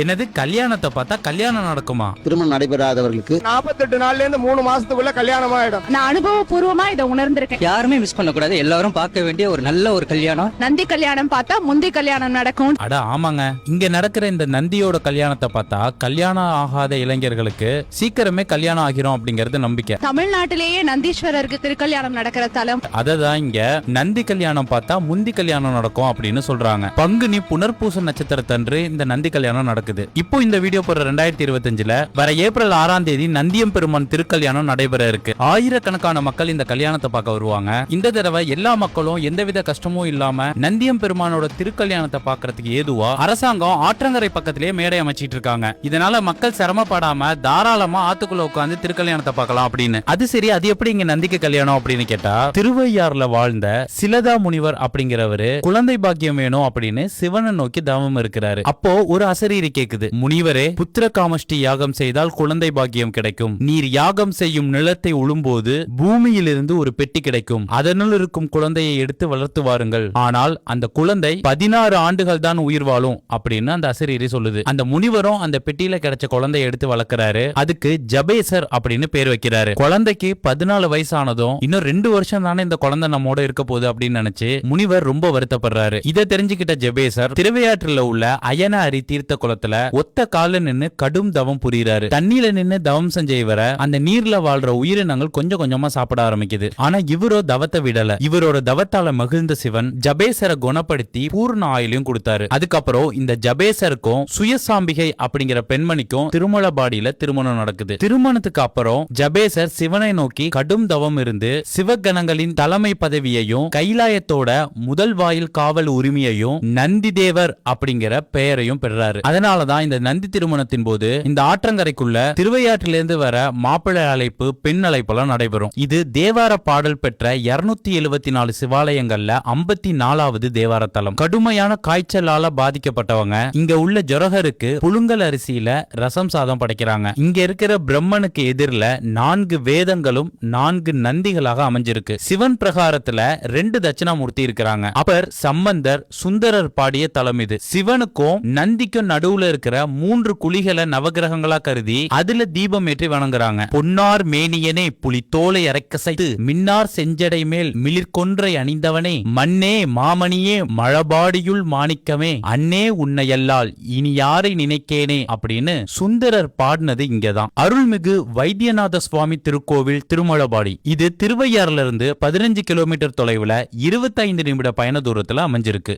என்னது கல்யாணத்தை பார்த்தா கல்யாணம் நடக்குமா? திருமணம் நடைபெறாதவர்களுக்கு 48 நாள்ல இருந்து 3 மாசத்துக்குள்ள கல்யாணம் ஆயிடும். நான் அனுபவபூர்வமா இதை உணர்ந்திருக்கேன். யாருமே மிஸ் பண்ண கூடாது, எல்லாரும் பார்க்க வேண்டிய ஒரு நல்ல ஒரு கல்யாணம். நந்தி கல்யாணம் பார்த்தா முந்தி கல்யாணம் நடக்கும். அட ஆமாங்க, இங்க நடக்கிற இந்த நந்தியோட கல்யாணத்தை பார்த்தா கல்யாணம் ஆகாத இளைஞர்களுக்கு சீக்கிரமே கல்யாணம் ஆகிரும் அப்படிங்கறது நம்பிக்கை. தமிழ்நாட்டிலேயே நந்தீஸ்வரருக்கு திருக்கல்யாணம் நடக்கிற தலம். அததான் இங்க நந்தி கல்யாணம் பார்த்தா முந்தி கல்யாணம் நடக்கும் அப்படின்னு சொல்றாங்க. பங்குனி புனர்பூச நட்சத்திரத்தன்று இந்த நந்தி கல்யாணம் நடக்குது. இப்போ இந்த வீடியோ போற 2025 வர ஏப்ரல் 6ஆம் தேதி நந்தியம் பெருமான் திருக்கல்யாணம் நடைபெற இருக்கு. ஆயிரக்கணக்கான மக்கள் இந்த கல்யாணத்தை பார்க்க வருவாங்க. இந்த தடவை எல்லா மக்களும் எந்தவித கஷ்டமும் இல்லாம நந்தியம் பெருமானோட திருக்கல்யாணத்தை பார்க்கறதுக்கு ஏதுவா அரசாங்கம் ஆற்றங்கரை பக்கத்திலேயே மேடை அமைச்சிட்டு இருக்காங்க. இதனால மக்கள் சிரமப்படாம தாராளமா ஆத்துக்குள்ள உட்கார்ந்து திருக்கல்யாணத்தை பார்க்கலாம் அப்படின்னு. அது சரி, அது எப்படி இங்க நந்திக்கு கல்யாணம் அப்படின்னு கேட்டா, திருவையாறுல வாழ்ந்த சிலதா முனிவர் அப்படிங்கிறவரு குழந்தை பாக்கியம் வேணும் அப்படின்னு சிவனை நோக்கி தவம் இருக்கிறாரு. அப்போ ஒரு அசரீரி கேக்குது, முனிவரே, புத்திர காமஷ்டி யாகம் செய்தால் குழந்தை பாக்கியம் கிடைக்கும். நீர் யாகம் செய்யும் நிலத்தை உழும்போது பூமியிலிருந்து ஒரு பெட்டி கிடைக்கும். அதனுள் இருக்கும் குழந்தையை எடுத்து வளர்த்து வாருங்கள். ஆனால் அந்த குழந்தை 16 ஆண்டுகள் தான் உயிர் வாழும் அப்படின்னு அந்த அசரீரி சொல்லுது. அந்த முனிவரும் அந்த பெட்டியில கிடைச்ச குழந்தையை எடுத்து வளர்க்கிறாரு. அதுக்கு ஜபேசர் அப்படின்னு பேர் வைக்கிறாரு. குழந்தைக்கு 14 வயசானதும் இன்னும் 2 வருஷம் தானே இந்த குழந்தை நம்மோட இருக்க போகுது அப்படின்னு நினைச்சு முனிவர் ரொம்ப வருத்தப்படுறாரு. இதை தெரிஞ்சுக்கிட்ட ஜபேசர் திருவையாற்றில் உள்ள அயன அரி தீர்த்த குளத்துல ஒத்த கால நின்னு கடும் தவம் புரியுறாரு. தண்ணியில நின்னு தவம் செஞ்ச இவரை அந்த நீர்ல வாழ்ற உயிரினங்கள் கொஞ்சம் கொஞ்சமா சாப்பிட ஆரம்பிக்குது. ஆனா இவரோ தவத்தை விடல. இவரோட தவத்தால மகிழ்ந்த சிவன் ஜபேசரை குணப்படுத்தி பூர்ண ஆயுளையும் கொடுத்தாரு. அதுக்கப்புறம் இந்த ஜபேசருக்கும் சுயசாம்பிகை அப்படிங்கிற பெண்மணிக்கும் திருமலபாடியில திருமணம் நடக்குது. திருமணத்துக்கு அப்புறம் ஜபேசர் சிவனை நோக்கி கடும் தவம் இருந்து சிவகணங்களின் தலைமை பதவியையும் கைலாயத்தோட முதல் வாயில் காவல் உரிமையையும் நந்தி தேவர் அப்படிங்கிற பெயரையும் பெறாரு. அதனாலதான் இந்த நந்தி திருமணத்தின் போது இந்த ஆற்றங்கரைக்குள்ள திருவையாற்றிலிருந்து வர மாப்பிள்ளை அழைப்பு, பெண் அழைப்பெல்லாம் நடைபெறும். இது தேவார பாடல் பெற்ற 274 சிவாலயங்கள்ல 54வது தேவார தலம். கடுமையான காய்ச்சலால பாதிக்கப்பட்டவங்க இங்க உள்ள ஜொரகருக்கு புழுங்கல் அரிசியில ரசம் சாதம் படைக்கிறாங்க. இங்க இருக்கிற பிரம்மனுக்கு எதிரில 4 வேதங்களும் 4 நந்திகளாக அமைஞ்சிருக்கு. சிவன் பிரகாரத்துல 2 தட்சிணாமூர்த்தி இருக்கிறாங்க. அப்பர், சம்பந்தர், சுந்தரர் பாடிய தலம் இது. சிவனுக்கும் நந்திக்கும் நடுவுல இருக்கிற 3 குழிகளை நவகிரகங்களா கருதி அதுல தீபம் ஏற்றி வணங்குறாங்க. பொன்னார் மேனியனே புலி தோலை அரைக்கசைத்து மின்னார் செஞ்சடை மேல் மிளிர்கொன்றை அணிந்தவனே, மண்ணே மாமணியே மழபாடியுள் மாணிக்கமே, அன்னே உன்னையல்லால் இனி யாரை நினைக்கேனே அப்படின்னு சுந்தரர் பாடினது இங்கதான். அருள்மிகு வைத்தியநாத சுவாமி திருக்கோவில் திருமலபாடி. இது திருவையாறுல இருந்து 15 கிலோமீட்டர் தொலைவுல 25 நிமிட பயண தூரத்துல அமைஞ்சிருக்கு.